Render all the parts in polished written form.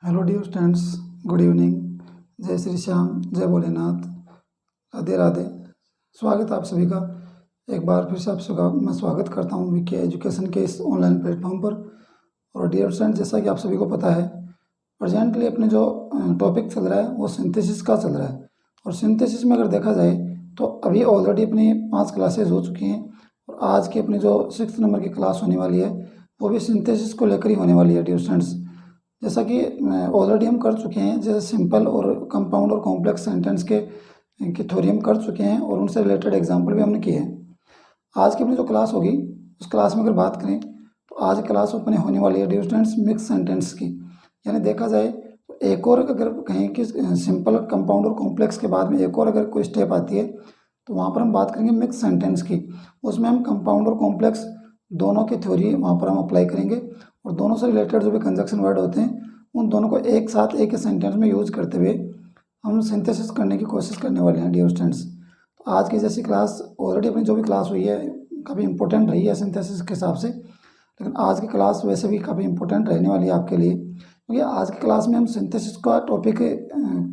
Hello dear students, good evening. जय श्री श्याम, जय भोलेनाथ, राधे राधे। स्वागत है आप सभी का। एक बार फिर से आप सभी का मैं स्वागत करता हूँ विके एजुकेशन के इस ऑनलाइन प्लेटफॉर्म पर। और डियर स्टूडेंट्स, जैसा कि आप सभी को पता है, प्रेजेंटली अपने जो टॉपिक चल रहा है वो सिंथेसिस का चल रहा है। और सिंथेसिस में अगर देखा जाए तो अभी ऑलरेडी अपनी 5 क्लासेज हो चुकी हैं और आज की अपनी जो 6 नंबर की क्लास होने वाली है वो भी सिंथेसिस को लेकर ही होने वाली है डियर स्टूडेंट्स। जैसा कि ऑलरेडी हम कर चुके हैं, जैसे सिंपल और कंपाउंड और कॉम्प्लेक्स सेंटेंस के की थ्योरी हम कर चुके हैं और उनसे रिलेटेड एग्जांपल भी हमने किए हैं। आज की अपनी जो क्लास होगी उस क्लास में अगर बात करें तो आज क्लास अपने होने वाली है डियर स्टूडेंट्स मिक्स सेंटेंस की। यानी देखा जाए तो एक और अगर कहें कि सिंपल कंपाउंड और कॉम्प्लेक्स के बाद में एक और अगर कोई स्टेप आती है तो वहाँ पर हम बात करेंगे मिक्स सेंटेंस की। उसमें हम कंपाउंड और कॉम्प्लेक्स दोनों की थ्योरी वहाँ पर हम अप्लाई करेंगे और दोनों से रिलेटेड जो भी कंजक्शन वर्ड होते हैं उन दोनों को एक साथ एक ही सेंटेंस में यूज करते हुए हम सिंथेसिस करने की कोशिश करने वाले हैं डियर स्टूडेंट्स। तो आज की जैसी क्लास ऑलरेडी अपनी जो भी क्लास हुई है काफ़ी इंपॉर्टेंट रही है सिंथेसिस के हिसाब से, लेकिन आज की क्लास वैसे भी काफ़ी इंपॉर्टेंट रहने वाली है आपके लिए, क्योंकि आज की क्लास में हम सिंथेसिस का टॉपिक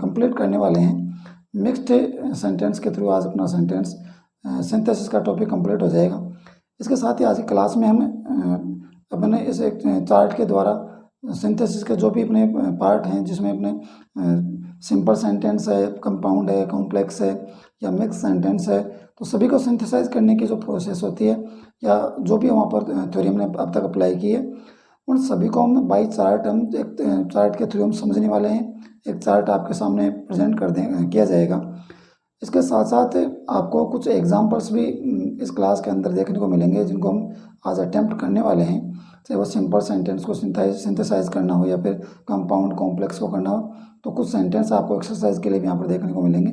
कंप्लीट करने वाले हैं। मिक्स्ड सेंटेंस के थ्रू आज अपना सिंथेसिस का टॉपिक कंप्लीट हो जाएगा। इसके साथ ही आज की क्लास में हम अपने इस एक चार्ट के द्वारा सिंथेसिस के जो भी अपने पार्ट हैं जिसमें अपने सिंपल सेंटेंस है, कंपाउंड है, कॉम्प्लेक्स है या मिक्स सेंटेंस है, तो सभी को सिंथेसाइज करने की जो प्रोसेस होती है या जो भी वहाँ पर थ्योरी हमने अब तक अप्लाई की है उन सभी को हम बाई चार्ट हम एक चार्ट के थ्रू हम समझने वाले हैं। एक चार्ट आपके सामने प्रेजेंट किया जाएगा। इसके साथ साथ आपको कुछ एग्जांपल्स भी इस क्लास के अंदर देखने को मिलेंगे जिनको हम आज अटेम्प्ट करने वाले हैं, चाहे वो सिंपल सेंटेंस को सिंथेसाइज करना हो या फिर कंपाउंड कॉम्प्लेक्स को करना हो। तो कुछ सेंटेंस आपको एक्सरसाइज के लिए भी यहाँ पर देखने को मिलेंगे।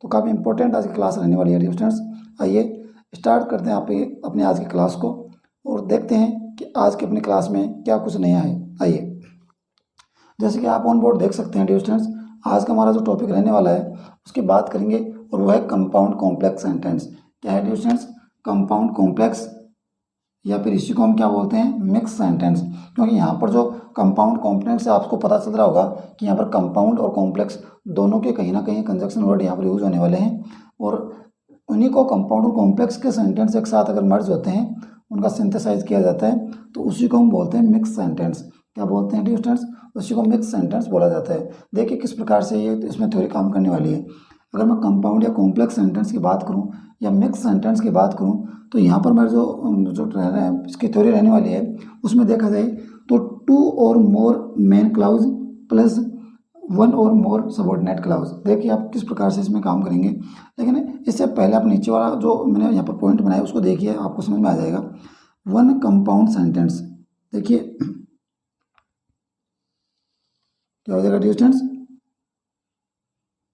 तो काफ़ी इंपॉर्टेंट आज की क्लास रहने वाली है स्टूडेंट्स। आइए स्टार्ट करते हैं आप अपने आज की क्लास को और देखते हैं कि आज की अपनी क्लास में क्या कुछ नया है। आइए, जैसे कि आप ऑन बोर्ड देख सकते हैं डियर स्टूडेंट्स, आज का हमारा जो टॉपिक रहने वाला है उसकी बात करेंगे और वो है कंपाउंड कॉम्प्लेक्स सेंटेंस। क्या है डियर स्टूडेंट्स? कंपाउंड कॉम्प्लेक्स या फिर इसी को हम क्या बोलते हैं? Mix sentence. क्योंकि यहाँ पर जो कंपाउंड कॉम्प्लेक्स है आपको पता चल रहा होगा कि यहाँ पर कंपाउंड और कॉम्प्लेक्स दोनों के कहीं ना कहीं कंजक्शन वर्ड यहाँ पर यूज होने वाले हैं और उन्हीं को कंपाउंड और कॉम्प्लेक्स के सेंटेंस एक साथ अगर मर्ज होते हैं उनका सिंथेसाइज किया जाता है तो उसी को हम बोलते हैं मिक्स सेंटेंस। क्या बोलते हैं डियर स्टूडेंट्स? उसी को मिक्स सेंटेंस बोला जाता है। देखिए किस प्रकार से ये इसमें थ्योरी काम करने वाली है। अगर मैं कंपाउंड या कॉम्प्लेक्स सेंटेंस की बात करूं या मिक्स सेंटेंस की बात करूं तो यहाँ पर मेरे जो रह रहा है इसकी थ्योरी रहने वाली है उसमें देखा जाए तो 2 और मोर मेन क्लाउज प्लस 1 और मोर सबऑर्डिनेट क्लाउज। देखिए आप किस प्रकार से इसमें काम करेंगे, लेकिन इससे पहले आप नीचे वाला जो मैंने यहाँ पर पॉइंट बनाया उसको देखिए, आपको समझ में आ जाएगा। 1 कंपाउंड सेंटेंस, देखिए क्या हो जाएगा dear students?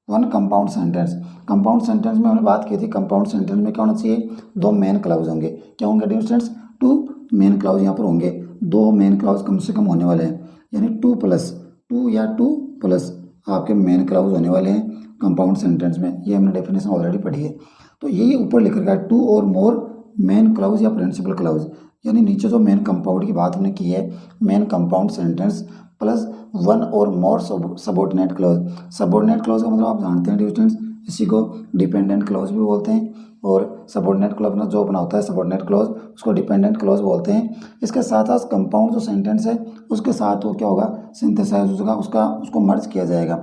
1 compound sentence. Compound sentence में हमने बात की थी, कंपाउंड सेंटेंस में क्या होना चाहिए? 2 मेन क्लाउज होंगे। क्या होंगे डियर स्टूडेंट्स? 2 मेन क्लाउज यहाँ पर होंगे। 2 मेन क्लाउज कम से कम होने वाले हैं, यानी 2 प्लस 2 या 2 प्लस आपके मेन क्लाउज होने वाले हैं कंपाउंड सेंटेंस में। ये हमने डेफिनेशन ऑलरेडी पढ़ी है। तो यही ऊपर लिख रखा है 2 और मोर मेन क्लाउज या प्रिंसिपल क्लाउज, यानी नीचे जो मेन कंपाउंड की बात हमने की है मेन कंपाउंड सेंटेंस प्लस 1 और मोर सबऑर्डिनेट क्लॉज। सबऑर्डिनेट क्लॉज का मतलब आप जानते हैं डियर स्टूडेंट्स, इसी को डिपेंडेंट क्लॉज भी बोलते हैं और सबऑर्डिनेट क्लॉज जो बना होता है सबऑर्डिनेट क्लॉज उसको डिपेंडेंट क्लॉज बोलते हैं। इसके साथ साथ कंपाउंड जो सेंटेंस है उसके साथ वो क्या होगा? सिंथेसाइज होगा, उसको मर्ज किया जाएगा।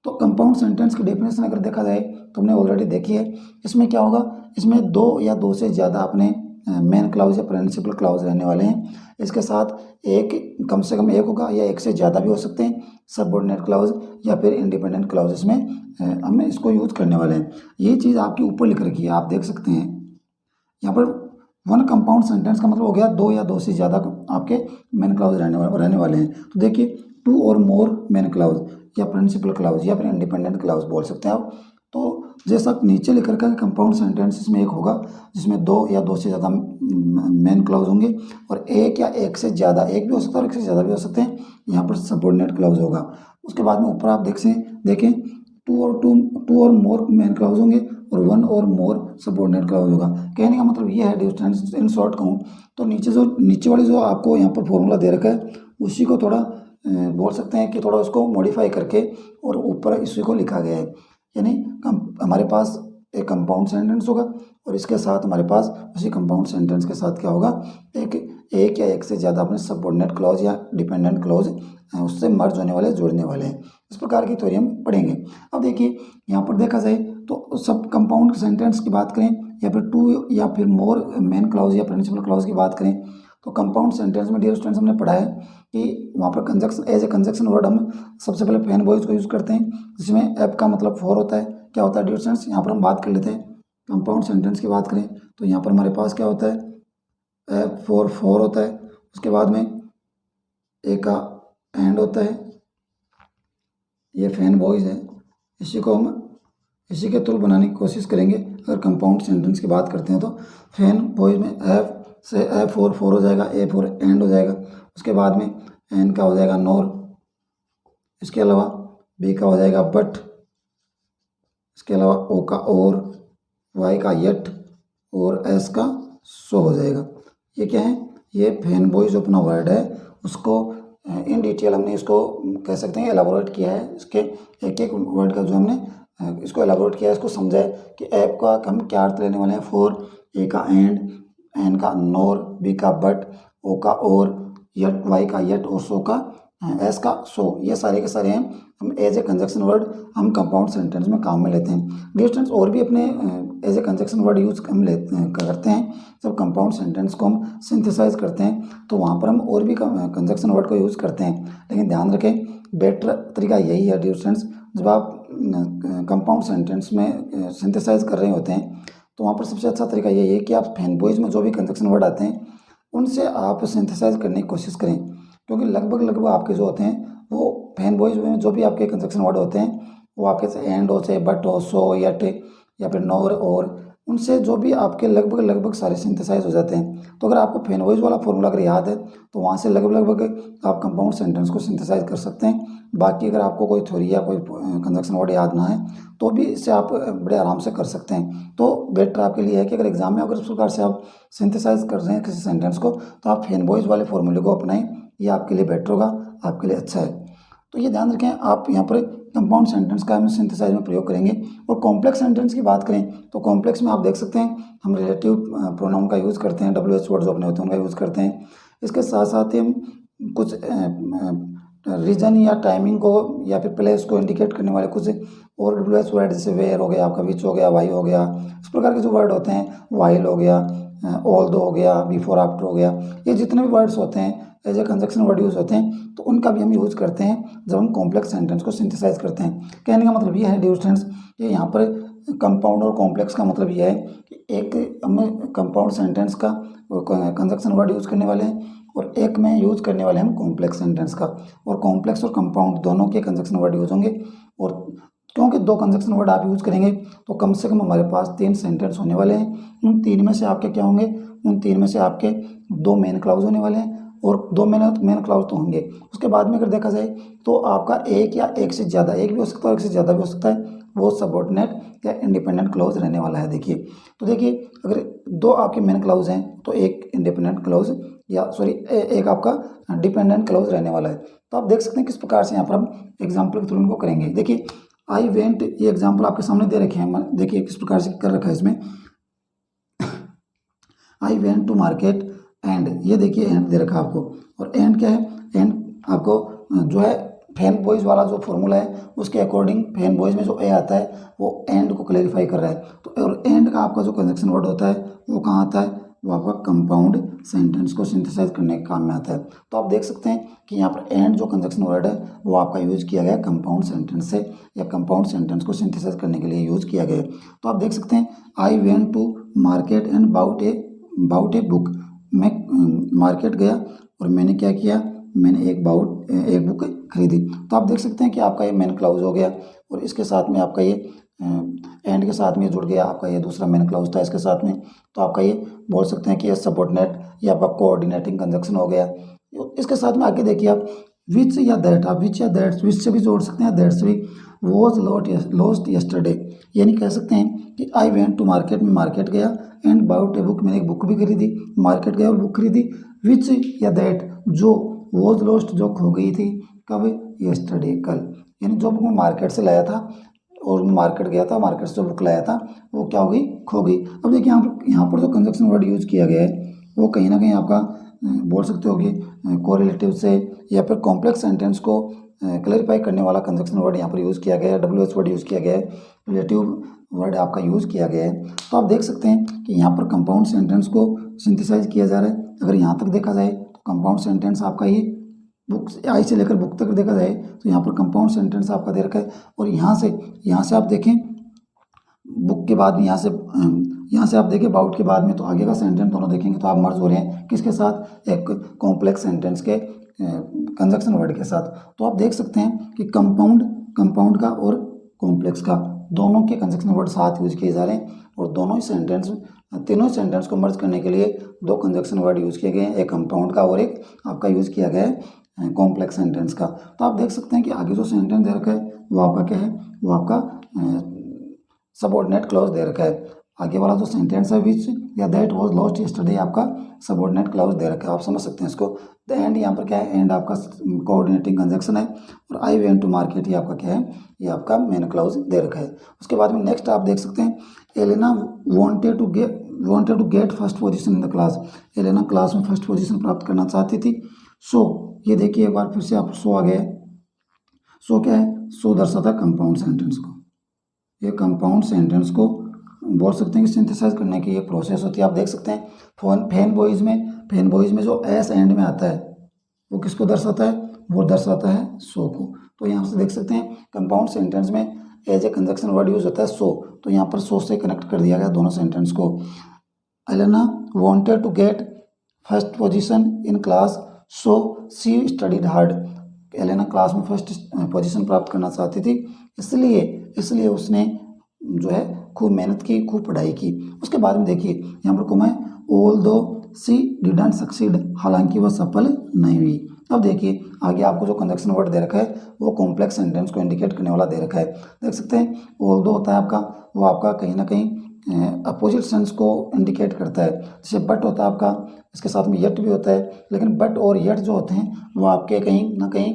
तो कंपाउंड सेंटेंस की डेफिनेशन अगर देखा जाए तो हमने ऑलरेडी देखी है। इसमें क्या होगा? इसमें 2 या 2 से ज़्यादा अपने मेन क्लाउज या प्रिंसिपल क्लाउज रहने वाले हैं। इसके साथ एक कम से कम एक होगा या एक से ज़्यादा भी हो सकते हैं सबऑर्डिनेट क्लाउज या फिर इंडिपेंडेंट क्लाउज, इसमें हम इसको यूज करने वाले हैं। ये चीज़ आपके ऊपर लिख रखी है, आप देख सकते हैं यहाँ पर 1 कंपाउंड सेंटेंस का मतलब हो गया 2 या 2 से ज़्यादा आपके मेन क्लाउज रहने वाले हैं। तो देखिए 2 और मोर मेन क्लाउज या प्रिंसिपल क्लाउज या फिर इंडिपेंडेंट क्लाउज बोल सकते हैं आप। तो जैसा नीचे लिख रखा है कंपाउंड सेंटेंसेस में एक होगा जिसमें 2 या 2 से ज़्यादा मेन क्लाउज होंगे और एक या एक से ज़्यादा, एक भी हो सकता है और एक से ज़्यादा भी हो सकते हैं, यहाँ पर सबऑर्डिनेट क्लाउज होगा। उसके बाद में ऊपर आप देखें 2 और मोर मेन क्लाउज होंगे और 1 और मोर सबऑर्डिनेट क्लाउज होगा। कहने का मतलब ये है डियर स्टूडेंट्स, इन शॉर्ट कहूँ तो नीचे वाली जो आपको यहाँ पर फॉर्मूला दे रखा है उसी को थोड़ा बोल सकते हैं कि थोड़ा उसको मॉडिफाई करके और ऊपर इसी को लिखा गया है। यानी हमारे पास एक कंपाउंड सेंटेंस होगा और इसके साथ हमारे पास उसी कंपाउंड सेंटेंस के साथ क्या होगा, एक या एक से ज़्यादा अपने सबऑर्डिनेट क्लॉज या डिपेंडेंट क्लॉज उससे मर्ज होने वाले, जुड़ने वाले हैं। इस प्रकार की थ्योरी हम पढ़ेंगे। अब देखिए यहाँ पर देखा जाए तो सब कंपाउंड सेंटेंस की बात करें या फिर टू या फिर मोर मेन क्लॉज या प्रिंसिपल क्लॉज की बात करें तो कंपाउंड सेंटेंस में डियर स्टूडेंट्स हमने पढ़ा है कि वहाँ पर conjunction as a conjunction word हम सबसे पहले फैन बॉयज को यूज़ करते हैं, जिसमें एप का मतलब फॉर होता है। क्या होता है डियर स्टूडेंट्स, यहाँ पर हम बात कर लेते हैं कंपाउंड सेंटेंस की बात करें तो यहाँ पर हमारे पास क्या होता है, एप फोर होता है। उसके बाद में ए का एंड होता है, ये फैन बॉयज है। इसी को हम इसी के थ्रू बनाने की कोशिश करेंगे। अगर कंपाउंड सेंटेंस की बात करते हैं तो फैन बॉयज में एफ से एफ फोर हो जाएगा, ए फोर एंड हो जाएगा। उसके बाद में एन का हो जाएगा नोर, इसके अलावा बी का हो जाएगा बट, इसके अलावा ओ का और, वाई का यट और एस का सो हो जाएगा। ये क्या है, ये फैन बॉय जो अपना वर्ड है उसको इन डिटेल हमने इसको कह सकते हैं एलाबोरेट किया है। इसके एक एक वर्ड का जो हमने इसको एलाबोरेट किया है, इसको समझा है कि ऐप का हम क्या अर्थ लेने वाले हैं। फोर, ए का एंड, एन का नोर, बी का बट, ओ का और, यट वाई का यट और सो का एस का सो, ये सारे के सारे हैं हम एज ए कंजक्शन वर्ड हम कंपाउंड सेंटेंस में काम में लेते हैं। डियर स्टूडेंट्स और भी अपने as a conjunction word use हम करते हैं जब कंपाउंड सेंटेंस को हम सिंथेसाइज करते हैं तो वहाँ पर हम और भी कंजक्शन वर्ड को यूज़ करते हैं। लेकिन ध्यान रखें बेटर तरीका यही है डियर स्टूडेंट्स, जब आप कंपाउंड सेंटेंस में सिंथेसाइज कर रहे होते हैं तो वहाँ पर सबसे अच्छा तरीका यही है कि आप फैन बॉयज में जो भी कंजक्शन वर्ड आते हैं उनसे आप सिंथेसाइज करने की कोशिश करें, क्योंकि लगभग आपके जो होते हैं वो फैन बॉयज में जो भी आपके कंजक्शन वर्ड होते हैं वो आपके से एंड हो, चाहे बट हो, सो, यट या फिर नोर और, उनसे जो भी आपके लगभग सारे सिंथेसाइज हो जाते हैं। तो अगर आपको फैन बॉयज वाला फॉर्मूला अगर याद है तो वहाँ से लगभग आप कंपाउंड सेंटेंस को सिंथेसाइज कर सकते हैं। बाकी अगर आपको कोई थ्योरी या कोई कंजक्शन वर्ड याद ना है तो भी इससे आप बड़े आराम से कर सकते हैं। तो बेटर आपके लिए है कि अगर एग्जाम में अगर इस प्रकार से आप सिंथेसाइज कर रहे हैं किसी सेंटेंस को तो आप फैन बॉयज वाले फॉर्मूले को अपनाएं, ये आपके लिए बेटर होगा, आपके लिए अच्छा है। तो ये ध्यान रखें आप यहाँ पर कंपाउंड सेंटेंस का हम सिंथेसाइज में प्रयोग करेंगे। और कॉम्प्लेक्स सेंटेंस की बात करें तो कॉम्प्लेक्स में आप देख सकते हैं हम रिलेटिव प्रोनाउन का यूज़ करते हैं, WH वर्ड जो अपने होते हैं उनका यूज़ करते हैं। इसके साथ साथ ही हम कुछ रीजन या टाइमिंग को या फिर प्लेस को इंडिकेट करने वाले कुछ और WH वर्ड जैसे वेयर हो गया, आपका विच हो गया, वाई हो गया, इस प्रकार के जो वर्ड होते हैं, वाइल हो गया, ऑल दो हो गया, बिफोर आफ्टर हो गया, ये जितने भी वर्ड्स होते हैं as a conjunction word use होते हैं तो उनका भी हम यूज़ करते हैं जब हम कॉम्प्लेक्स सेंटेंस को सिंथेसाइज करते हैं। कहने का मतलब ये है डियर स्टूडेंट्स कि यहाँ पर कंपाउंड और कॉम्प्लेक्स का मतलब ये है कि एक हमें कंपाउंड सेंटेंस का कंजक्शन वर्ड यूज़ करने वाले हैं और एक में यूज़ करने वाले हम कॉम्प्लेक्स सेंटेंस का, और कॉम्प्लेक्स और कंपाउंड दोनों के कंजक्शन वर्ड यूज़ होंगे। और क्योंकि दो कंजक्शन वर्ड आप यूज़ करेंगे तो कम से कम हमारे पास 3 सेंटेंस होने वाले हैं। उन 3 में से आपके क्या होंगे, उन 3 में से आपके 2 मेन क्लॉज होने वाले हैं और 2 मेन क्लॉज तो होंगे। उसके बाद में अगर देखा जाए तो आपका एक या एक से ज़्यादा, एक भी हो सकता है, एक से ज़्यादा भी हो सकता है, वो सबऑर्डिनेट या इंडिपेंडेंट क्लॉज रहने वाला है। देखिए तो देखिए अगर 2 आपके मेन क्लॉज हैं तो एक इंडिपेंडेंट क्लॉज या एक आपका डिपेंडेंट क्लॉज रहने वाला है। तो आप देख सकते हैं किस प्रकार से यहाँ पर हम एग्जाम्पल के थ्रू उनको करेंगे। देखिए आई वेंट, ये एग्जाम्पल आपके सामने दे रखे हैं, देखिए किस प्रकार से कर रखा है इसमें। I went to market and, ये देखिए एंड दे रखा है आपको, और एंड क्या है, एंड आपको जो है फैन बॉयज वाला जो फॉर्मूला है उसके अकॉर्डिंग फैन बॉयज में जो ए आता है वो एंड को क्लैरिफाई कर रहा है। तो और एंड का आपका जो कंजक्शन वर्ड होता है वो कहाँ आता है, वो आपका कंपाउंड सेंटेंस को सिंथेसाइज करने के काम में आता है। तो आप देख सकते हैं कि यहाँ पर एंड जो कंजक्शन वर्ड है वो आपका यूज किया गया कंपाउंड सेंटेंस से, या कंपाउंड सेंटेंस को सिंथेसाइज करने के लिए यूज किया गया है। तो आप देख सकते हैं I went to market and bought a book, मैं मार्केट गया और मैंने क्या किया, मैंने एक बुक खरीदी। तो आप देख सकते हैं कि आपका ये मेन क्लॉज हो गया और इसके साथ में आपका ये एंड के साथ में जुड़ गया, आपका ये दूसरा मेन क्लॉज था इसके साथ में। तो आपका ये बोल सकते हैं कि ये सबऑर्डिनेट या आपका कोऑर्डिनेटिंग कंजक्शन हो गया। इसके साथ में आगे देखिए आप विच या दैट, आप विच या दैट, विच से भी जोड़ सकते हैं, दैट से भी। वॉज लॉस्ट यस्टरडे, यानी कह सकते हैं कि आई वेंट टू मार्केट, में मार्केट गया, एंड बाउट ए बुक, मैंने एक बुक भी खरीदी, मार्केट गया और बुक खरीदी। विच या दैट, जो वॉज लॉस्ट जो खो गई थी, कब? यस्टरडे, कल। यानी जो बुक मैं मार्केट से लाया था और मार्केट गया था, मार्केट से जो बुक लाया था वो क्या हो गई? खो गई। अब देखिए यहाँ पर जो कंजक्शन वर्ड यूज़ किया गया है वो कहीं ना कहीं आपका बोल सकते हो कि कोरिलेटिव से या फिर कॉम्प्लेक्स सेंटेंस को क्लैरिफाई करने वाला कंजक्शन वर्ड यहाँ पर यूज़ किया गया है, WH वर्ड यूज़ किया गया है, रिलेटिव वर्ड आपका यूज़ किया गया है। तो आप देख सकते हैं कि यहाँ पर कंपाउंड सेंटेंस को सिंथेसाइज किया जा रहा है। अगर यहाँ तक देखा जाए तो कंपाउंड सेंटेंस आपका ये बुक आई से लेकर बुक तक देखा जाए तो यहाँ पर कंपाउंड सेंटेंस आपका दे रखा है। और यहाँ से आप देखें बुक के बाद में यहाँ से आप देखें अबाउट के बाद में तो आगे का सेंटेंस दोनों देखेंगे तो आप मर्ज हो रहे हैं किसके साथ? एक कॉम्प्लेक्स सेंटेंस के कंजक्शन वर्ड के साथ। तो आप देख सकते हैं कि कंपाउंड का और कॉम्प्लेक्स का दोनों के कंजक्शन वर्ड साथ यूज किए जा रहे हैं और तीनों ही सेंटेंस को मर्ज करने के लिए दो कंजक्शन वर्ड यूज किए गए हैं, एक कंपाउंड का और एक आपका यूज किया गया है कॉम्प्लेक्स सेंटेंस का। तो आप देख सकते हैं कि आगे जो सेंटेंस दे रखा है वो आपका क्या है? वो आपका सबऑर्डिनेट क्लॉज दे रखा है। आगे वाला जो सेंटेंस है विच या दैट वाज लॉस्ट यस्टरडे आपका सबऑर्डिनेट क्लॉज दे रखा है, आप समझ सकते हैं इसको। द एंड यहाँ पर क्या है? एंड आपका कोऑर्डिनेटिंग कंजक्शन है और आई वेंट टू मार्केट ये आपका क्या है? ये आपका मेन क्लॉज दे रखा है। उसके बाद में नेक्स्ट आप देख सकते हैं Elena wanted to get first position in the class. Elena class में फर्स्ट पोजीशन प्राप्त करना चाहती थी। सो ये देखिए एक बार फिर से आप सो आ गया है। सो क्या है? सो दर्शाता है कंपाउंड सेंटेंस को। ये कंपाउंड सेंटेंस को बोल सकते हैं कि सिंथेसाइज करने की ये प्रोसेस होती है। आप देख सकते हैं फैन बॉयज़ में जो एस एंड में आता है वो किसको दर्शाता है? वो दर्शाता है सो को। तो यहाँ से देख सकते हैं कंपाउंड सेंटेंस में as a conjunction word use होता है सो, तो यहाँ पर सो से कनेक्ट कर दिया गया दोनों सेंटेंस को। Elena wanted to get first position in class so she studied hard. Elena class में फर्स्ट पोजीशन प्राप्त करना चाहती थी, इसलिए उसने जो है खूब मेहनत की, खूब पढ़ाई की। उसके बाद में देखिए यहाँ पर कोमा है ऑल दो सी डिडंट सक्सीड, हालांकि वह सफल नहीं हुई। अब देखिए आगे आपको जो कंजक्शन वर्ड दे रखा है वो कॉम्प्लेक्स सेंटेंस को इंडिकेट करने वाला दे रखा है। देख सकते हैं ऑल दो होता है आपका, वो आपका कहीं ना कहीं अपोजिट सेंस को इंडिकेट करता है। जैसे बट होता है आपका, इसके साथ में येट भी होता है, लेकिन बट और येट जो होते हैं वो आपके कहीं ना कहीं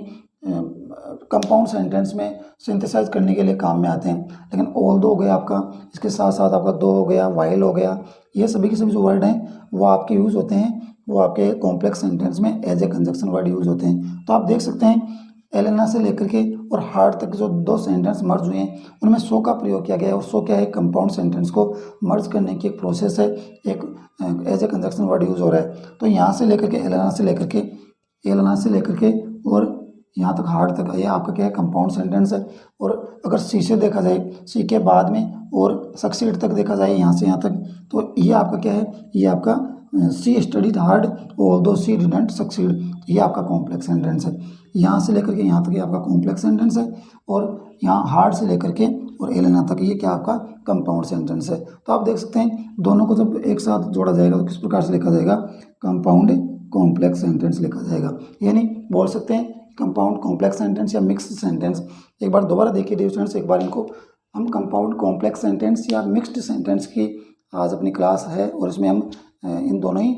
कंपाउंड सेंटेंस में सिंथेसाइज करने के लिए काम में आते हैं। लेकिन ऑल दो हो गया आपका, इसके साथ साथ आपका दो हो गया, वाइल हो गया, ये सभी के सभी जो वर्ड हैं वो आपके यूज़ होते हैं, वो आपके कॉम्प्लेक्स सेंटेंस में as a conjunction word use होते हैं। तो आप देख सकते हैं एलेना से लेकर के और हार्ड तक जो दो सेंटेंस मर्ज हुए हैं उनमें सो का प्रयोग किया गया है। और सो क्या है? कंपाउंड सेंटेंस को मर्ज करने की एक प्रोसेस है, एक as a conjunction word use हो रहा है। तो यहाँ से लेकर के एलेना से लेकर के और यहाँ तक हार्ड तक ये आपका क्या है? कंपाउंड सेंटेंस है। और अगर सी से देखा जाए, सी के बाद में और सक्सीड तक देखा जाए यहाँ से यहाँ तक, तो ये आपका क्या है? ये आपका she studied hard although she didn't succeed, ये आपका कॉम्प्लेक्स सेंटेंस है। यहाँ से लेकर के यहाँ तक ये आपका कॉम्प्लेक्स सेंटेंस है और यहाँ हार्ड से लेकर के और एलेना तक ये क्या आपका कंपाउंड सेंटेंस है। तो आप देख सकते हैं दोनों को जब एक साथ जोड़ा जाएगा तो किस प्रकार से लिखा जाएगा? कंपाउंड कॉम्प्लेक्स सेंटेंस लिखा जाएगा। यानी बोल सकते हैं कंपाउंड कॉम्प्लेक्स सेंटेंस या मिक्स्ड सेंटेंस। एक बार दोबारा देखिए डियर स्टूडेंट्स, एक बार इनको हम कंपाउंड कॉम्प्लेक्स सेंटेंस या मिक्स्ड सेंटेंस की आज अपनी क्लास है और इसमें हम इन दोनों ही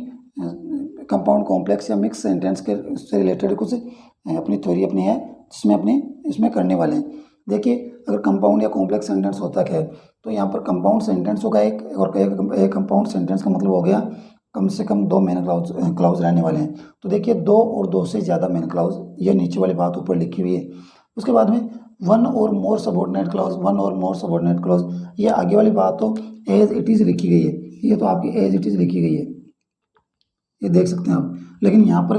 कंपाउंड कॉम्प्लेक्स या मिक्स सेंटेंस के से रिलेटेड कुछ अपनी थ्योरी अपनी है जिसमें इसमें करने वाले हैं। देखिए अगर कंपाउंड या कॉम्प्लेक्स सेंटेंस होता क्या है, तो यहाँ पर कंपाउंड सेंटेंस होगा एक, और एक कंपाउंड सेंटेंस का मतलब हो गया कम से कम दो मेन क्लाउज रहने वाले हैं। तो देखिए दो और दो से ज़्यादा मेन क्लाउज, ये नीचे वाली बात ऊपर लिखी हुई है। उसके बाद में वन और मोर सबऑर्डिनेट क्लाउज, ये आगे वाली बात तो एज इट इज़ लिखी गई है, ये तो आपकी एज इट इज़ लिखी गई है, ये देख सकते हैं आप। लेकिन यहाँ पर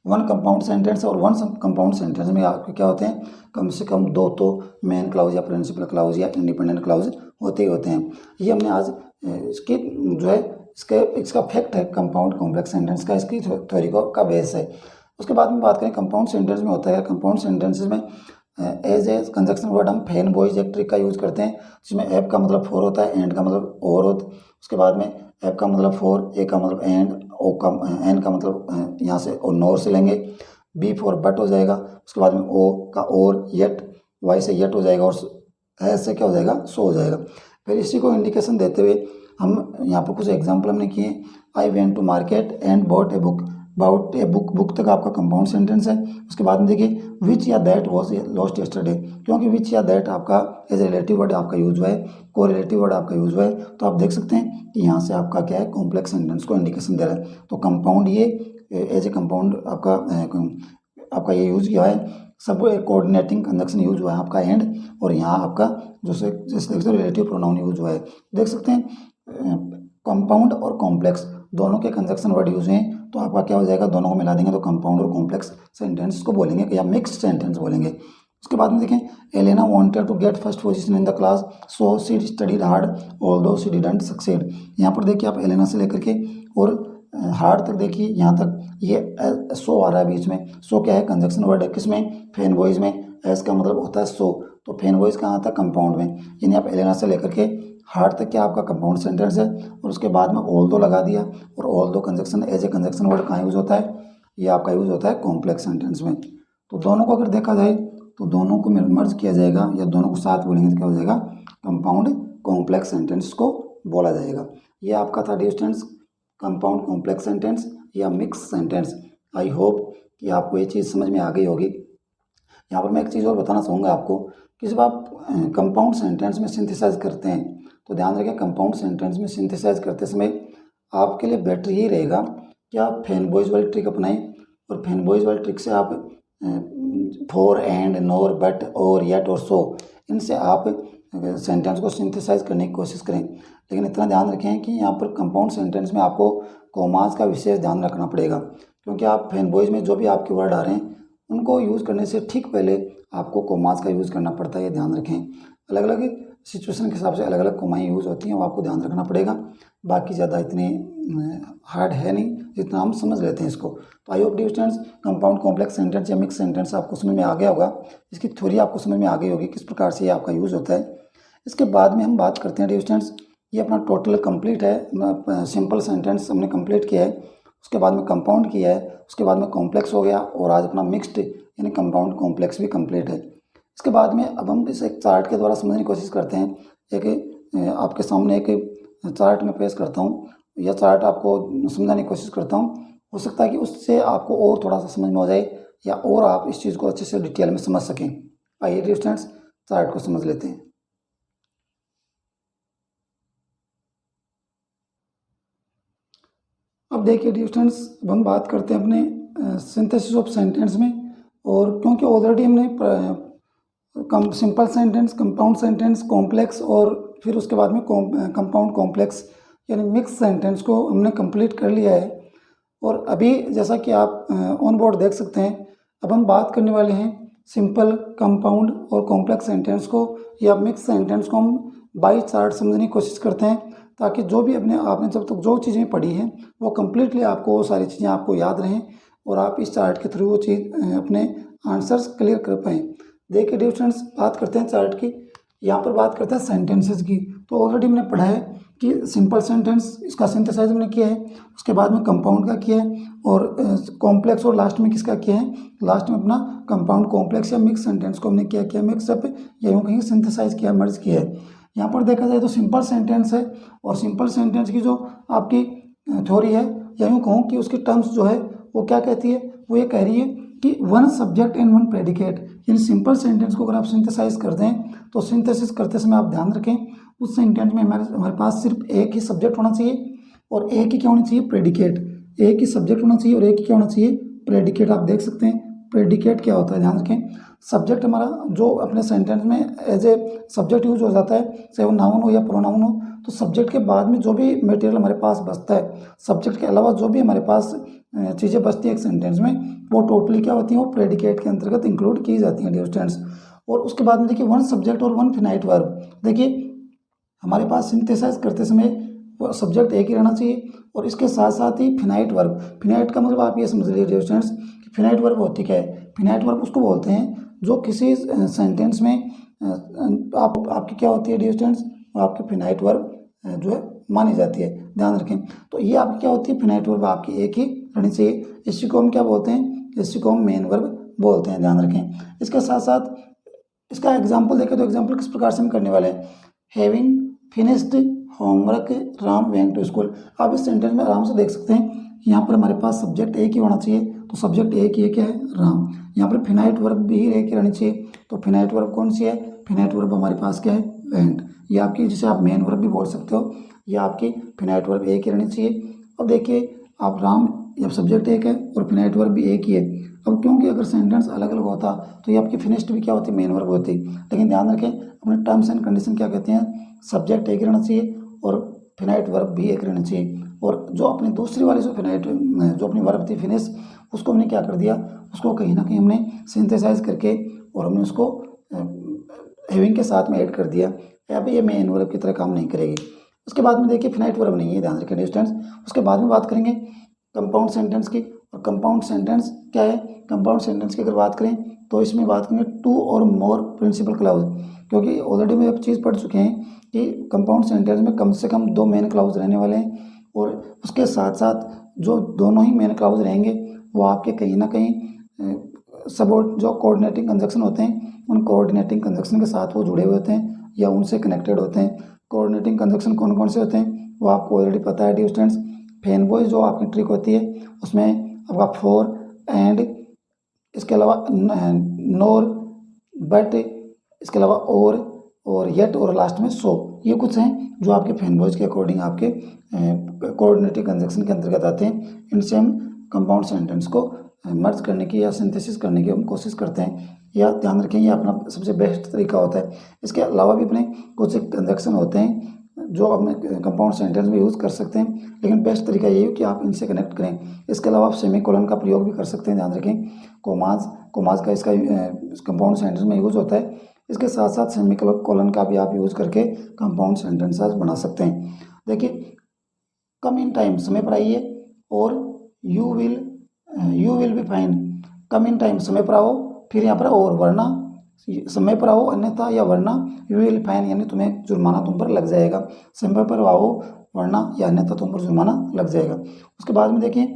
वन कंपाउंड सेंटेंस और वन कंपाउंड सेंटेंस में आपके क्या होते हैं? कम से कम दो तो मेन क्लाउज या प्रिंसिपल क्लाउज या इंडिपेंडेंट क्लाउज होते ही होते हैं। ये हमने आज इसके जो है इसका फैक्ट है कंपाउंड कॉम्प्लेक्स सेंटेंस का, इसकी थ्योरी का बेस है। उसके बाद में बात करें कंपाउंड सेंटेंस में होता है, कंपाउंड सेंटेंसेस में एज ए कंजक्शन वर्ड हम फैन बॉयज एक ट्रिक का यूज़ करते हैं, जिसमें एप का मतलब फॉर होता है, एंड का मतलब और होता है। उसके बाद में एप का मतलब फॉर, ए का मतलब एंड, ओ का एन का मतलब यहाँ से और नोर से लेंगे, बी फॉर बट हो जाएगा। उसके बाद में ओ का और, येट, वाई से येट हो जाएगा और एस से क्या हो जाएगा? सो हो जाएगा। फिर इसी को इंडिकेशन देते हुए हम यहाँ पर कुछ एग्जाम्पल हमने किए। I went to market and bought a book. About a book, book तक आपका कंपाउंड सेंटेंस है। उसके बाद में देखिए विच या दैट वॉज लॉस्ट यस्टरडे, क्योंकि विच या दैट आपका एज रिलेटिव वर्ड आपका यूज हुआ है, को रिलेटिव वर्ड आपका यूज हुआ है, तो आप देख सकते हैं कि यहाँ से आपका क्या है, कॉम्प्लेक्स सेंटेंस को इंडिकेशन दे रहा है। तो कंपाउंड ये एज ए कंपाउंड आपका ये यूज किया है, सब कोऑर्डिनेटिंग कंजक्शन यूज हुआ है आपका एंड, और यहाँ आपका जैसे जैसे रिलेटिव प्रोनाउन यूज हुआ है। देख सकते हैं कंपाउंड और कॉम्प्लेक्स दोनों के कंजक्शन वर्ड यूज हैं, तो आपका क्या हो जाएगा, दोनों को मिला देंगे तो कंपाउंड और कॉम्प्लेक्स सेंटेंस को बोलेंगे या मिक्स्ड सेंटेंस बोलेंगे। उसके बाद में देखें, Elena wanted to get first position in the class so she studied hard although she didn't succeed. यहाँ पर देखिए आप एलेना से लेकर के और हार्ड तक देखिए, यहाँ तक ये सो आ रहा है बीच में। सो क्या है, कंजक्शन वर्ड है, किसमें, फैन बॉयज में। एस का मतलब होता है सो, तो फैन बॉयज कहाँ आता है, कंपाउंड में। यानी आप एलेना से लेकर के हार्ड तक क्या आपका कंपाउंड सेंटेंस है, और उसके बाद में ऑल दो लगा दिया, और although conjunction as a conjunction word कहाँ यूज होता है, ये आपका यूज होता है कॉम्प्लेक्स सेंटेंस में। तो दोनों को अगर देखा जाए तो दोनों को मर्ज किया जाएगा या दोनों को साथ बोलेंगे तो क्या हो जाएगा, कंपाउंड कॉम्प्लेक्स सेंटेंस को बोला जाएगा। ये आपका था dear students compound complex sentence या मिक्स सेंटेंस। आई होप कि आपको ये चीज़ समझ में आ गई होगी। यहाँ पर मैं एक चीज़ और बताना चाहूँगा आपको कि जब आप कंपाउंड सेंटेंस में सिंथेसाइज करते हैं तो ध्यान रखें, कंपाउंड सेंटेंस में सिंथेसाइज करते समय आपके लिए बेटर यही रहेगा कि आप फैन बॉयज वाली ट्रिक अपनाएं, और फैन बॉयज वाली ट्रिक से आप फॉर, एंड, नोर, बट, और, येट और सो, इनसे आप सेंटेंस को सिंथेसाइज करने की कोशिश करें। लेकिन इतना ध्यान रखें कि यहाँ पर कंपाउंड सेंटेंस में आपको कॉमास का विशेष ध्यान रखना पड़ेगा, क्योंकि आप फैन बॉयज में जो भी आपके वर्ड आ रहे हैं उनको यूज़ करने से ठीक पहले आपको कॉमास का यूज़ करना पड़ता है, ये ध्यान रखें। अलग अलग सिचुएशन के हिसाब से अलग अलग कॉमाएँ यूज़ होती हैं, वो आपको ध्यान रखना पड़ेगा। बाकी ज़्यादा इतने हार्ड है नहीं, जितना हम समझ लेते हैं इसको। तो I hope dear students compound complex sentence या मिक्स सेंटेंस आपको समझ में आ गया होगा, इसकी थ्योरी आपको समझ में आ गई होगी किस प्रकार से ये आपका यूज़ होता है। इसके बाद में हम बात करते हैं डियर स्टूडेंट्स, ये अपना टोटल कंप्लीट है, सिंपल सेंटेंस हमने कंप्लीट किया है, उसके बाद में कंपाउंड किया है, उसके बाद में कॉम्प्लेक्स हो गया, और आज अपना मिक्स्ड यानी कंपाउंड कॉम्प्लेक्स भी कंप्लीट है। इसके बाद में अब हम इसे एक चार्ट के द्वारा समझने की कोशिश करते हैं। एक आपके सामने एक चार्ट में पेश करता हूँ, यह चार्ट आपको समझाने की कोशिश करता हूँ, हो सकता है कि उससे आपको और थोड़ा सा समझ में हो जाए या और आप इस चीज़ को अच्छे से डिटेल में समझ सकें। आइए डियर स्टूडेंट्स चार्ट को समझ लेते हैं। अब देखिए डियर स्टूडेंट्स, अब हम बात करते हैं अपने सिंथेसिस ऑफ सेंटेंस में, और क्योंकि ऑलरेडी हमने simple sentence, compound sentence, complex और फिर उसके बाद में कंपाउंड कॉम्प्लेक्स यानी मिक्स सेंटेंस को हमने कंप्लीट कर लिया है। और अभी जैसा कि आप ऑन बोर्ड देख सकते हैं, अब हम बात करने वाले हैं सिंपल, कंपाउंड और कॉम्प्लेक्स सेंटेंस को या मिक्स सेंटेंस को हम बाई चार्ट समझने की कोशिश करते हैं, ताकि जो भी आपने जब तक जो चीज़ें पढ़ी हैं वो कम्प्लीटली आपको वो सारी चीज़ें आपको याद रहें और आप इस चार्ट के थ्रू वो चीज़ अपने आंसर्स क्लियर कर पाएँ। देखिए डियर स्टूडेंट्स, बात करते हैं चार्ट की। यहाँ पर बात करते हैं सेंटेंसेस की। तो ऑलरेडी हमने पढ़ा है कि सिंपल सेंटेंस, इसका सिंथेसाइज हमने किया है, उसके बाद में कंपाउंड का किया है, और कॉम्प्लेक्स और लास्ट में किसका किया है, लास्ट में अपना कंपाउंड कॉम्प्लेक्स या मिक्स सेंटेंस को हमने क्या किया, मिक्सअप या यूँ कहीं सिंथेसाइज किया, मर्ज किया है। यहाँ पर देखा जाए तो सिंपल सेंटेंस है, और सिंपल सेंटेंस की जो आपकी थ्योरी है या यूँ कहूँ कि उसकी टर्म्स जो है वो क्या कहती है, वो ये कह रही है कि one subject and one predicate. यानी सिंपल सेंटेंस को अगर आप सिंथेसाइज करते हैं तो सिंथेसिस करते समय आप ध्यान रखें उस सेंटेंस में हमारे पास सिर्फ एक ही सब्जेक्ट होना चाहिए, और एक ही क्या होनी चाहिए, प्रेडिकेट। एक ही सब्जेक्ट होना चाहिए और एक ही क्या होना चाहिए, प्रेडिकेट। आप देख सकते हैं प्रेडिकेट क्या होता है, ध्यान रखें। सब्जेक्ट हमारा जो अपने सेंटेंस में एज ए सब्जेक्ट यूज हो जाता है, चाहे वो नाउन हो या प्रोनाउन हो, तो सब्जेक्ट के बाद में जो भी मटेरियल हमारे पास बचता है, सब्जेक्ट के अलावा जो भी हमारे पास चीज़ें बचती हैं एक सेंटेंस में, वो टोटली क्या होती हैं, वो प्रेडिकेट के अंतर्गत इंक्लूड की जाती हैं डियर स्टूडेंट्स। और उसके बाद में देखिए वन सब्जेक्ट और वन फिनाइट वर्ब। देखिए हमारे पास सिंथेसाइज करते समय वो सब्जेक्ट एक ही रहना चाहिए, और इसके साथ साथ ही फिनाइट वर्ब। फिनाइट का मतलब आप ये समझ लीजिए डियर स्टूडेंट्स कि फिनाइट वर्ब होती क्या है। फिनाइट वर्ब उसको बोलते हैं जो किसी सेंटेंस में आपकी क्या होती है डियर स्टूडेंट्स, आपकी फिनाइट वर्ब जो है मानी जाती है, ध्यान रखें। तो ये आपकी क्या होती है, फिनाइट वर्ब आपकी एक ही रहनी चाहिए। इसी को हम क्या बोलते हैं, इसी को हम मेन वर्ब बोलते हैं, ध्यान रखें। इसके साथ साथ इसका एग्जाम्पल देखें तो एग्जाम्पल किस प्रकार से हम करने वाले हैं, having finished homework Ram went to school. आप इस सेंटेंस में आराम से देख सकते हैं यहाँ पर हमारे पास सब्जेक्ट एक ही होना चाहिए, तो सब्जेक्ट एक ही है, क्या है, राम। यहाँ पर फिनाइट वर्ब भी एक ही रहनी चाहिए, तो फिनाइट वर्ब कौन सी है, फिनाइट वर्ब हमारे पास क्या है, वेंट। ये आपकी, जिसे आप मेन वर्ब भी बोल सकते हो, ये आपकी फिनाइट वर्ब एक ही रहनी चाहिए। अब देखिए आप राम, जब सब्जेक्ट एक है और फिनाइट वर्ब भी एक ही है, अब क्योंकि अगर सेंटेंस अलग अलग होता तो ये आपकी फिनिश्ड भी क्या होती, मेन वर्ब होती। लेकिन ध्यान रखें अपने टर्म्स एंड कंडीशन क्या कहते हैं, सब्जेक्ट एक रहना चाहिए और फिनाइट वर्ब भी एक रहना चाहिए। और जो अपनी दूसरी वाली जो फिनाइट, जो अपनी वर्ब थी फिनिश, उसको हमने क्या कर दिया, उसको कहीं ना कहीं हमने सिंथेसाइज करके और हमने उसको हैविंग के साथ में ऐड कर दिया। अब ये मेन वर्ब की तरह काम नहीं करेगी। उसके बाद में देखिए फिनाइट वर्ब नहीं है, ध्यान रखें स्टूडेंट्स। उसके बाद में बात करेंगे कंपाउंड सेंटेंस की। और कंपाउंड सेंटेंस क्या है, कंपाउंड सेंटेंस की अगर बात करें तो इसमें बात करेंगे टू और मोर प्रिंसिपल क्लाउज, क्योंकि ऑलरेडी में अब चीज़ पढ़ चुके हैं कि कंपाउंड सेंटेंस में कम से कम 2 मेन क्लाउज रहने वाले हैं, और उसके साथ साथ जो दोनों ही मेन क्लाउज रहेंगे वो आपके कहीं ना कहीं सबोर्ड, जो कोऑर्डिनेटिंग कंजक्शन होते हैं उन कोऑर्डिनेटिंग कंजक्शन के साथ वो जुड़े हुए होते हैं या उनसे कनेक्टेड होते हैं। कोऑर्डिनेटिंग कंजक्शन कौन कौन से होते हैं वो आपको ऑलरेडी पता है डियर स्टूडेंट्स। फैन बॉय जो आपकी ट्रिक होती है उसमें आपका फॉर एंड, इसके अलावा नोर, बट, इसके अलावा और येट और लास्ट में सो, ये कुछ हैं जो आपके फैन बॉयज के अकॉर्डिंग आपके कोऑर्डिनेटिव कंजक्शन के अंतर्गत आते हैं। इनसे हम कंपाउंड सेंटेंस को मर्ज करने की या सिंथेसिस करने की हम कोशिश करते हैं, या ध्यान रखें ये अपना सबसे बेस्ट तरीका होता है। इसके अलावा भी अपने कुछ कंजक्शन होते हैं जो अपने कंपाउंड सेंटेंस में यूज़ कर सकते हैं, लेकिन बेस्ट तरीका यही है कि आप इनसे कनेक्ट करें। इसके अलावा आप सेमीकोलन का प्रयोग भी कर सकते हैं, ध्यान रखें कोमाज का इसका कंपाउंड सेंटेंस में यूज़ होता है। इसके साथ साथ सेमीकोलन का भी आप यूज़ करके कंपाउंड सेंटेंसेस बना सकते हैं। देखिए कम इन टाइम, समय पर आइए, और you will be fine. Come in time समय पर आओ, फिर यहाँ पर और, वरना समय पर आओ अन्यथा, या वरना यू विल फाइन यानी तुम्हें जुर्माना तुम पर लग जाएगा। समय पर आओ वरना या अन्यथा तुम पर जुर्माना लग जाएगा। उसके बाद में देखिए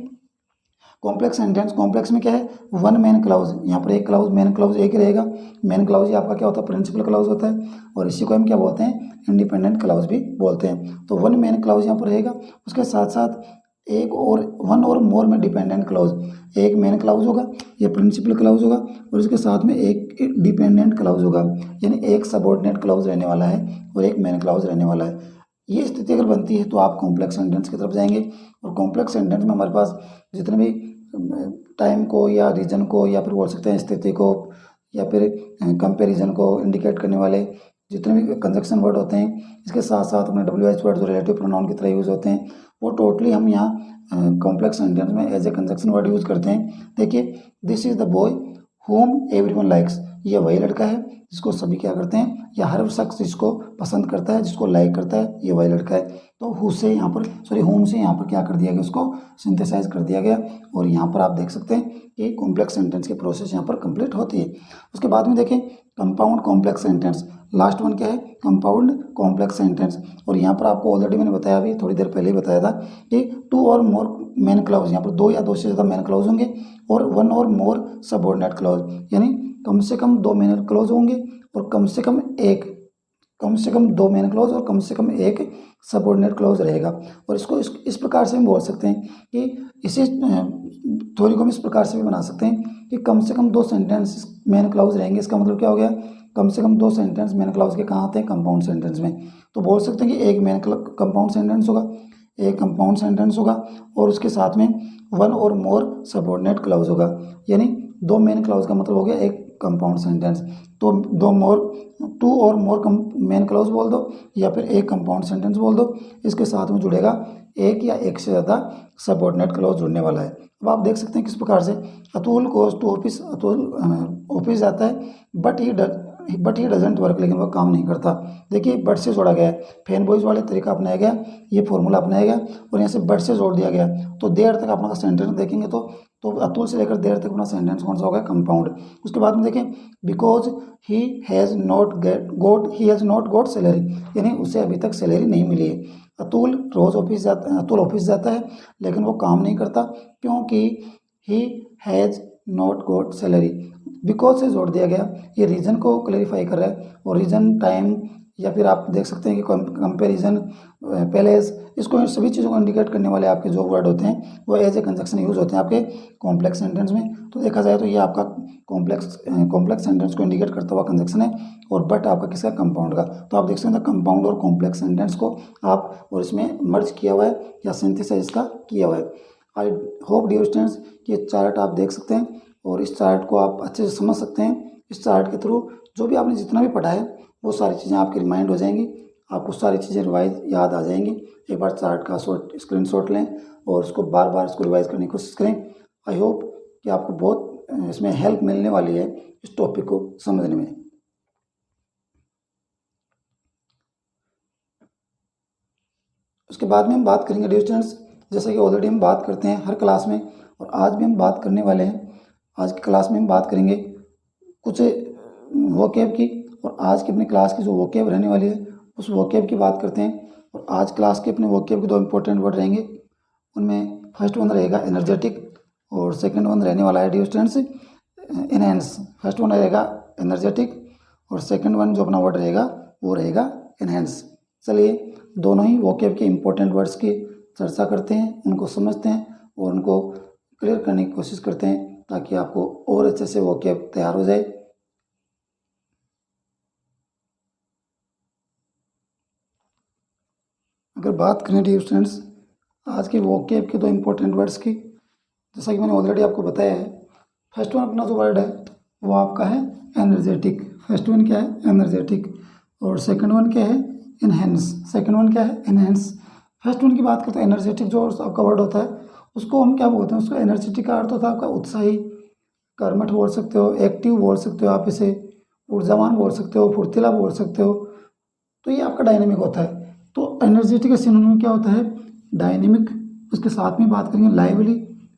कॉम्प्लेक्स सेंटेंस। कॉम्प्लेक्स में क्या है, वन मेन क्लाउज, यहाँ पर एक क्लाउज, मेन क्लाउज एक ही रहेगा। मेन क्लाउज ही आपका क्या होता है, प्रिंसिपल क्लाउज होता है, और इसी को हम क्या बोलते हैं, इंडिपेंडेंट क्लाउज भी बोलते हैं। तो वन मेन क्लाउज यहाँ पर रहेगा, उसके साथ साथ एक और वन और मोर में डिपेंडेंट क्लाउज, एक मेन क्लाउज होगा, ये प्रिंसिपल क्लाउज होगा, और इसके साथ में एक डिपेंडेंट क्लाउज होगा, यानी एक सबऑर्डिनेट क्लाउज रहने वाला है और एक मेन क्लाउज रहने वाला है। ये स्थिति अगर बनती है तो आप कॉम्प्लेक्स सेंटेंस की तरफ जाएंगे। और कॉम्प्लेक्स सेंटेंस में हमारे पास जितने भी टाइम को या रीजन को या फिर बोल सकते हैं स्थिति को या फिर कंपैरिजन को इंडिकेट करने वाले जितने भी कंजक्शन वर्ड होते हैं, इसके साथ साथ अपने WH वर्ड जो रिलेटिव प्रोनाउन की तरह यूज़ होते हैं, वो टोटली हम यहाँ कॉम्प्लेक्स सेंटेंस में as a conjunction word use करते हैं। देखिए this is the boy whom everyone likes, ये वही लड़का है जिसको सभी क्या करते हैं, या हर शख्स जिसको पसंद करता है, जिसको लाइक करता है, ये वही लड़का है। तो हु से यहाँ पर होम से यहाँ पर क्या कर दिया गया, उसको सिंथेसाइज कर दिया गया, और यहाँ पर आप देख सकते हैं कि कॉम्प्लेक्स सेंटेंस की प्रोसेस यहाँ पर कंप्लीट होती है। उसके बाद में देखें compound complex sentence, last one क्या है, कंपाउंड कॉम्प्लेक्स सेंटेंस। और यहाँ पर आपको ऑलरेडी मैंने बताया, अभी थोड़ी देर पहले ही बताया था कि टू और मोर मेन क्लाउज, यहाँ पर 2 या 2 से ज़्यादा मेन क्लाउज होंगे, और वन और मोर सबऑर्डिनेट क्लाउज, यानी कम से कम 2 मेन क्लाउज होंगे और कम से कम 2 मेन क्लाउज और कम से कम 1 सबऑर्डिनेट क्लाउज रहेगा। और इसको इस प्रकार से हम बोल सकते हैं कि इसी थ्योरी को हम इस प्रकार से भी बना सकते हैं कि कम से कम 2 सेंटेंस मेन क्लाउज रहेंगे। इसका मतलब क्या हो गया, कम से कम 2 सेंटेंस मेन क्लाउज के कहाँ आते हैं, कंपाउंड सेंटेंस में। तो बोल सकते हैं कि एक मेन कंपाउंड सेंटेंस होगा, एक कंपाउंड सेंटेंस होगा, और उसके साथ में 1 और मोर सबऑर्डिनेट क्लाउज होगा, यानी 2 मेन क्लाउज का मतलब हो गया एक कंपाउंड सेंटेंस। तो 2 और मोर मेन क्लाउज बोल दो या फिर एक कंपाउंड सेंटेंस बोल दो, इसके साथ में जुड़ेगा एक या एक से ज़्यादा सबऑर्डिनेट क्लाउज जुड़ने वाला है। अब आप देख सकते हैं किस प्रकार से, Atul goes to office, Atul office जाता है, बट ही डजेंट वर्क, लेकिन वह काम नहीं करता। देखिए बट से जोड़ा गया है, फैन बॉयज वाले तरीका अपनाया गया, ये फॉर्मूला अपनाया गया और यहाँ से बट से जोड़ दिया गया। तो देर तक अपना सेंटेंस देखेंगे तो अतुल से लेकर देर तक अपना सेंटेंस कौन सा होगा, कंपाउंड। उसके बाद में देखें because he has not got salary, यानी उसे अभी तक सैलरी नहीं मिली है। अतुल ऑफिस जाता है लेकिन वो काम नहीं करता, क्योंकि he has not got salary. Because से जोड़ दिया गया, ये रीज़न को क्लेरिफाई कर रहा है, और रीज़न टाइम या फिर आप देख सकते हैं कि कंपैरिजन, पैलेस, इसको सभी चीज़ों को इंडिकेट करने वाले आपके जो वर्ड होते हैं वो एज ए कंजक्शन यूज होते हैं आपके कॉम्प्लेक्स सेंटेंस में। तो देखा जाए तो ये आपका कॉम्प्लेक्स सेंटेंस को इंडिकेट करता हुआ कंजक्शन है, और बट आपका किसका, कंपाउंड का। तो आप देख सकते हैं कंपाउंड और कॉम्प्लेक्स सेंटेंस को आप और इसमें मर्ज किया हुआ है या सिंथेसाइज इसका किया हुआ है। आई होप डियर स्टूडेंट्स कि ये चार्ट आप देख सकते हैं और इस चार्ट को आप अच्छे से समझ सकते हैं। इस चार्ट के थ्रू जो भी आपने जितना भी पढ़ा है वो सारी चीज़ें आपकी रिमाइंड हो जाएंगी, आपको सारी चीज़ें रिवाइज याद आ जाएंगी। एक बार चार्ट का स्क्रीनशॉट लें और उसको बार बार इसको रिवाइज करने की कोशिश करें। आई होप कि आपको बहुत इसमें हेल्प मिलने वाली है इस टॉपिक को समझने में। उसके बाद में हम बात करेंगे डियर स्टूडेंट्स, जैसे कि ऑलरेडी हम बात करते हैं हर क्लास में, और आज भी हम बात करने वाले हैं। आज की क्लास में हम बात करेंगे कुछ वोकेब की, और आज की अपनी क्लास की जो वोकेब रहने वाली है उस वोकेब की बात करते हैं। और आज क्लास के अपने वोकेब के दो इंपॉर्टेंट वर्ड रहेंगे, उनमें फर्स्ट वन रहेगा एनर्जेटिक और सेकंड वन रहने वाला है dear students enhance. First one रहेगा एनर्जेटिक और सेकंड वन जो अपना वर्ड रहेगा वो रहेगा इनहेंस। चलिए दोनों ही वोकेब के इंपॉर्टेंट वर्ड्स की चर्चा करते हैं, उनको समझते हैं और उनको क्लियर करने की कोशिश करते हैं ताकि आपको और अच्छे से वोकेब तैयार हो जाए। अगर बात करें डियर स्टूडेंट्स आज के वोकेब के दो इंपॉर्टेंट वर्ड्स की, जैसा कि मैंने ऑलरेडी आपको बताया है, फर्स्ट वन अपना जो वर्ड है वो आपका है एनर्जेटिक। फर्स्ट वन क्या है, एनर्जेटिक, और सेकंड वन क्या है, इनहेंस। सेकंड वन क्या है, इनहेंस। फर्स्ट वन की बात करते हैं, एनर्जेटिक जो आपका वर्ड होता है उसको हम क्या बोलते हैं, उसका एनर्जेटिक का अर्थ होता है आपका उत्साही, कर्मठ बोल सकते हो, एक्टिव बोल सकते हो, आप इसे ऊर्जावान बोल सकते हो, फुर्तीला बोल सकते हो। तो ये आपका डायनेमिक होता है। तो एनर्जेटिक का सिनोनिम क्या होता है, डायनेमिक। उसके साथ में बात करेंगे लाइवली,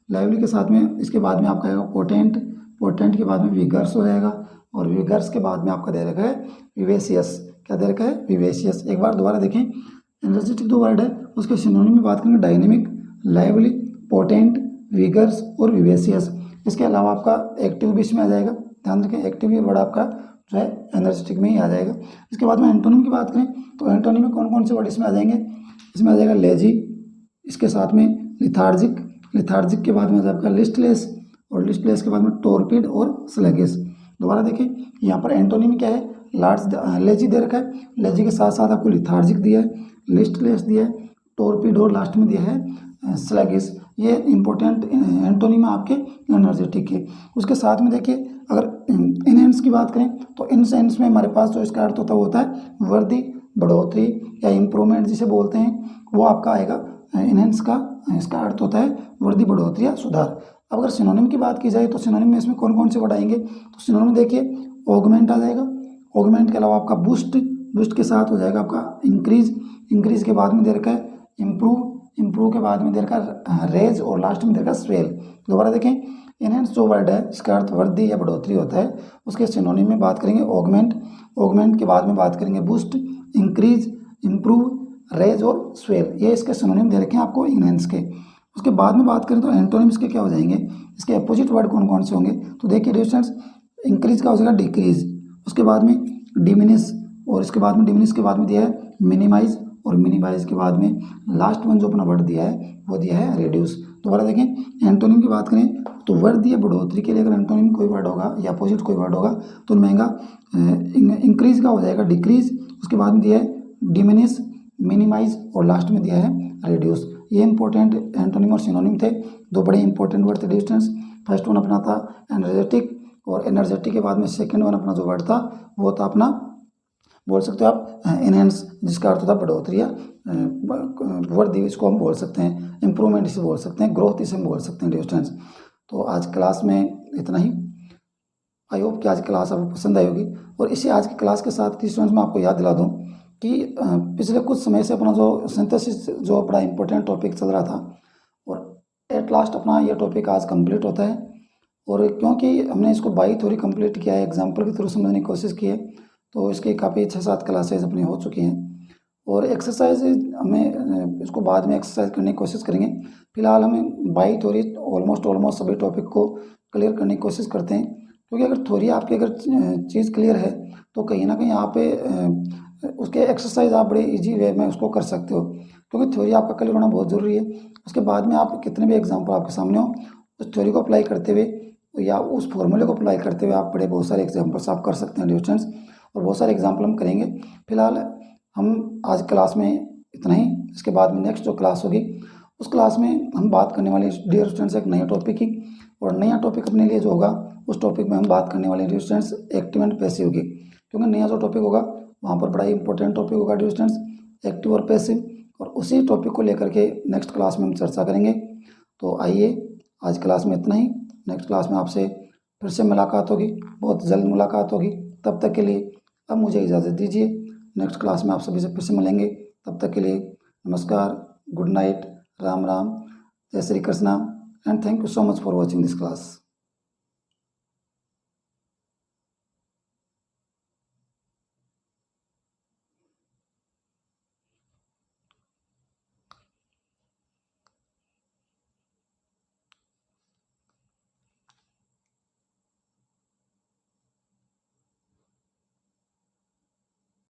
लाइवली के साथ में इसके बाद में आपका आएगा पोटेंट, पोटेंट के बाद में विगर्स हो जाएगा, और विगर्स के बाद में आपका दे रखा है विवेशियस। क्या दे रखा है, विवेशियस। एक बार दोबारा देखें, एनर्जेटिक जो वर्ड है उसके सिनोनिम में बात करेंगे डायनेमिक, लाइवली, पोटेंट, विगर्स और विवेशियस। इसके अलावा आपका एक्टिव भी इसमें आ जाएगा, ध्यान रखें एक्टिव ये वर्ड आपका जो है एनर्जेटिक में ही आ जाएगा। इसके बाद में एंटोनिम की बात करें तो एंटोनिम में कौन कौन से वर्ड इसमें आ जाएंगे, इसमें आ जाएगा लेजी, इसके साथ में लिथार्जिक, लिथार्जिक के बाद में आ जाएगा आपका लिस्टलेस, और लिस्टलेस के बाद में टॉर्पिड और स्लगिश। दोबारा देखें यहाँ पर एंटोनिम क्या है, लार्ज लेजी दे रखा है, लेजी के साथ साथ आपको लिथार्जिक दिया है, लिस्टलेस दिया है, टॉर्पिड और लास्ट में दिया है स्लगिश। ये इंपॉर्टेंट एंटोनिम आपके एनर्जेटिक के। उसके साथ में देखिए अगर इनहेंस की बात करें तो इनहेंस में हमारे पास जो इसका अर्थ होता है वृद्धि, बढ़ोतरी या इम्प्रूवमेंट जिसे बोलते हैं, वो आपका आएगा इनहेंस का। इसका अर्थ होता है वृद्धि, बढ़ोतरी या सुधार। अब अगर सिनोनिम की बात की जाए तो सिनोनिम में इसमें कौन कौन से वर्ड आएंगे, तो सिनोनिम देखिए ऑगमेंट आ जाएगा, ऑगमेंट के अलावा आपका बूस्ट, बूस्ट के साथ हो जाएगा आपका इंक्रीज, इंक्रीज के बाद में दे रखा है इम्प्रूव, इम्प्रूव के बाद में दे रखा है रेज, और लास्ट में दे रखा है स्वेल। दोबारा देखें इनहेंस जो वर्ड है इसका अर्थ वृद्धि या बढ़ोतरी होता है, उसके सिनोनिम में बात करेंगे ऑगमेंट, ऑगमेंट के बाद में बात करेंगे बूस्ट, इंक्रीज, इम्प्रूव, रेज और स्वेल। ये इसके सिनोनिम दे रखे हैं आपको इनहेंस के। उसके बाद में बात करें तो एंटोनिम्स के क्या हो जाएंगे, इसके अपोजिट वर्ड कौन कौन से होंगे, तो देखिए डिस्टेंस इंक्रीज का हो जाएगा डिक्रीज, उसके बाद में डिमिनिश, और इसके बाद में डिमिनिश के बाद में दिया है मिनिमाइज, और मिनिमाइज के बाद में लास्ट वन जो अपना वर्ड दिया है वो दिया है रिड्यूस। दोबारा देखें एंटोनिम की बात करें तो वृद्धि या बढ़ोतरी के लिए अगर एंटोनिम कोई वर्ड होगा या अपोजिट कोई वर्ड होगा तो महंगा इंक्रीज का हो जाएगा डिक्रीज, उसके बाद में दिया है डिमिनिश, मिनिमाइज और लास्ट में दिया है रिड्यूस। ये इंपॉर्टेंट एंटोनिम और सिनोनिम थे, दो बड़े इंपॉर्टेंट वर्ड थे डिस्टेंस। फर्स्ट वन अपना था एनर्जेटिक, और एनर्जेटिक के बाद में सेकंड वन अपना जो वर्ड था वो था अपना बोल सकते हो आप इनहेंस, जिसका अर्थ होता है बढ़ोतरी या वृद्धि, इसको हम बोल सकते हैं, इंप्रूवमेंट इसे बोल सकते हैं, ग्रोथ इसे हम बोल सकते हैं डिस्टेंस। तो आज क्लास में इतना ही। आई होप कि आज की क्लास आपको पसंद आई होगी। और इसी आज की क्लास के साथ की स्टूडेंट्स मैं आपको याद दिला दूं कि पिछले कुछ समय से अपना जो सिंथेसिस जो बड़ा इंपॉर्टेंट टॉपिक चल रहा था, और एट लास्ट अपना ये टॉपिक आज कंप्लीट होता है। और क्योंकि हमने इसको बाई थ्योरी कंप्लीट किया है, एग्जाम्पल के थ्रू समझने की कोशिश की है, तो इसके काफ़ी 6-7 क्लासेज अपनी हो चुकी हैं। और एक्सरसाइज हमें इसको बाद में एक्सरसाइज करने की कोशिश करेंगे। फिलहाल हमें बाई थ्योरी ऑलमोस्ट सभी टॉपिक को क्लियर करने की कोशिश करते हैं, क्योंकि अगर थ्योरी आपकी अगर चीज़ क्लियर है तो कहीं ना कहीं यहाँ पे उसके एक्सरसाइज आप बड़े इजी वे में उसको कर सकते हो, क्योंकि थ्योरी आपका क्लियर होना बहुत ज़रूरी है। उसके बाद में आप कितने भी एग्जाम्पल आपके सामने हो, उस थ्योरी को अप्लाई करते हुए या उस फॉर्मूले को अप्लाई करते हुए आप बड़े बहुत सारे एग्जाम्पल्स आप कर सकते हैं डियर स्टूडेंट्स, और बहुत सारे एग्जाम्पल हम करेंगे। फिलहाल हम आज क्लास में इतना ही। इसके बाद में नेक्स्ट जो क्लास होगी उस क्लास में हम बात करने वाले डियर स्टूडेंट्स एक नया टॉपिक की, और नया टॉपिक अपने लिए जो होगा उस टॉपिक में हम बात करने वाले dear students active and passive की, क्योंकि नया जो टॉपिक होगा वहाँ पर बड़ा ही इंपॉर्टेंट टॉपिक होगा डियर स्टूडेंट्स, एक्टिव और पैसिव, और उसी टॉपिक को लेकर के नेक्स्ट क्लास में हम चर्चा करेंगे। तो आइए आज क्लास में इतना ही, नेक्स्ट क्लास में आपसे फिर से मुलाकात होगी, बहुत जल्द मुलाकात होगी। तब तक के लिए अब मुझे इजाज़त दीजिए, नेक्स्ट क्लास में आप सभी से फिर से मिलेंगे। तब तक के लिए नमस्कार, गुड नाइट, राम राम, जय Shri Krishna, and thank you so much for watching this class.